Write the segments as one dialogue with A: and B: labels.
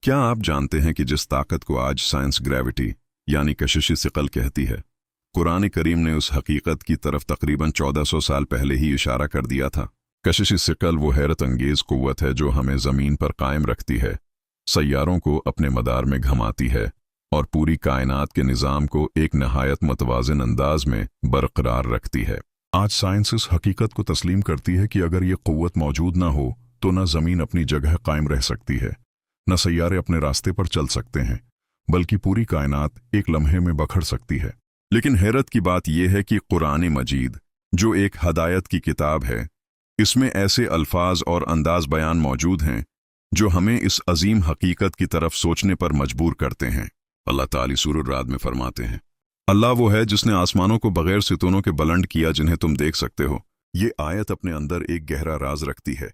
A: क्या आप जानते हैं कि जिस ताकत को आज साइंस ग्रेविटी यानी कशिश सिकल कहती है, कुरान करीम ने उस हकीकत की तरफ तकरीबन 1400 साल पहले ही इशारा कर दिया था। कशिश सिकल वो हैरत अंगेज कुव्वत है जो हमें ज़मीन पर कायम रखती है, सैयारों को अपने मदार में घुमाती है और पूरी कायनात के निज़ाम को एक नहायत मतवाज़िन अंदाज में बरकरार रखती है। आज साइंस इस हकीकत को तस्लीम करती है कि अगर ये कुव्वत मौजूद ना हो तो न ज़मीन अपनी जगह कायम रह सकती है, न सैयारे अपने रास्ते पर चल सकते हैं, बल्कि पूरी कायनात एक लम्हे में बखड़ सकती है। लेकिन हैरत की बात यह है कि कुरान मजीद, जो एक हदायत की किताब है, इसमें ऐसे अल्फाज और अंदाज बयान मौजूद हैं जो हमें इस अजीम हकीकत की तरफ सोचने पर मजबूर करते हैं। अल्लाह ताला सूरह राद में फरमाते हैं, अल्लाह वो है जिसने आसमानों को बगैर सितूनों के बुलंद किया जिन्हें तुम देख सकते हो। ये आयत अपने अंदर एक गहरा राज रखती है,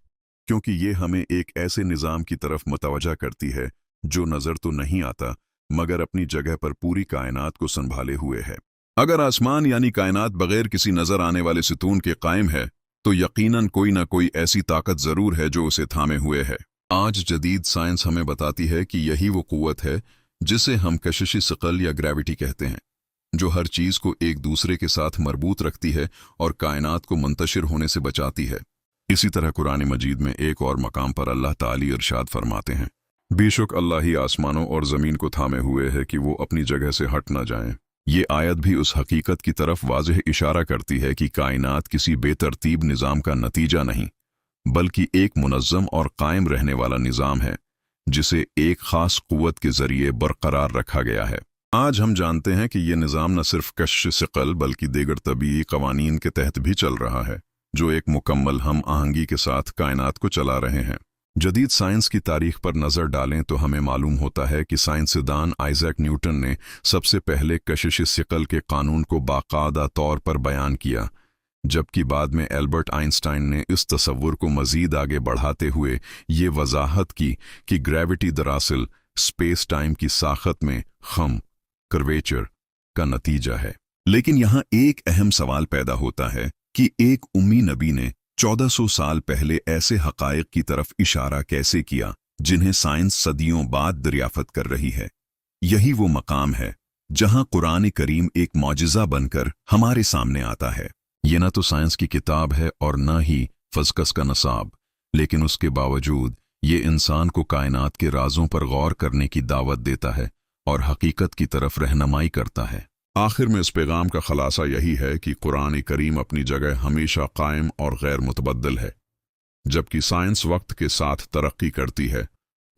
A: क्योंकि ये हमें एक ऐसे निज़ाम की तरफ मुतवज्जा करती है जो नज़र तो नहीं आता मगर अपनी जगह पर पूरी कायनात को संभाले हुए है। अगर आसमान यानी कायनात बगैर किसी नज़र आने वाले सितून के कायम है तो यकीनन कोई ना कोई ऐसी ताकत ज़रूर है जो उसे थामे हुए है। आज जदीद साइंस हमें बताती है कि यही वो कुव्वत है जिसे हम कशिश सिकल या ग्रेविटी कहते हैं, जो हर चीज़ को एक दूसरे के साथ मरबूत रखती है और कायनात को मुंतशिर होने से बचाती है। इसी तरह कुरान मजीद में एक और मकाम पर अल्लाह ताली इरशाद फरमाते हैं, बेशक अल्लाह ही आसमानों और ज़मीन को थामे हुए है कि वो अपनी जगह से हट ना जाएं। ये आयत भी उस हकीकत की तरफ वाज़ेह इशारा करती है कि कायनात किसी बेतरतीब निज़ाम का नतीजा नहीं, बल्कि एक मुनज़्ज़म और कायम रहने वाला निज़ाम है जिसे एक ख़ास क़ुव्वत के ज़रिए बरकरार रखा गया है। आज हम जानते हैं कि ये निज़ाम न सिर्फ कशिश सिकल बल्कि दीगर तबीई क़वानीन के तहत भी चल रहा है, जो एक मुकम्मल हम आहंगी के साथ कायनात को चला रहे हैं। जदीद साइंस की तारीख पर नज़र डालें तो हमें मालूम होता है कि साइंसदान आइजैक न्यूटन ने सबसे पहले कशिश सिकल के कानून को बाकायदा तौर पर बयान किया, जबकि बाद में एल्बर्ट आइंस्टाइन ने इस तसव्वुर को मज़ीद आगे बढ़ाते हुए ये वजाहत की कि ग्रेविटी दरअसल स्पेस टाइम की साख़त में खम कर्वेचर का नतीजा है। लेकिन यहाँ एक अहम सवाल पैदा होता है कि एक उम्मी नबी ने 1400 साल पहले ऐसे हक़ाइक़ की तरफ इशारा कैसे किया जिन्हें साइंस सदियों बाद दरियाफ़त कर रही है। यही वो मकाम है जहां कुरान करीम एक मौजिज़ा बनकर हमारे सामने आता है। ये न तो साइंस की किताब है और न ही फ़ज़कस का नसाब, लेकिन उसके बावजूद ये इंसान को कायनात के राज़ों पर गौर करने की दावत देता है और हकीकत की तरफ रहनुमाई करता है। आखिर में इस पैगाम का खलासा यही है कि कुरान करीम अपनी जगह हमेशा कायम और गैर मुतबद्दिल है, जबकि साइंस वक्त के साथ तरक्की करती है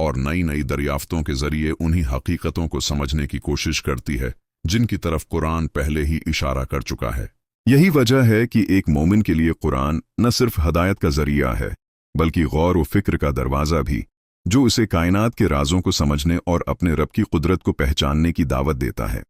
A: और नई नई दरियाफ्तों के ज़रिए उन्हीं हकीकतों को समझने की कोशिश करती है जिनकी तरफ कुरान पहले ही इशारा कर चुका है। यही वजह है कि एक मोमिन के लिए कुरान न सिर्फ हदायत का ज़रिया है बल्कि गौर व फिक्र का दरवाज़ा भी, जो उसे कायनात के राज़ों को समझने और अपने रब की कुदरत को पहचानने की दावत देता है।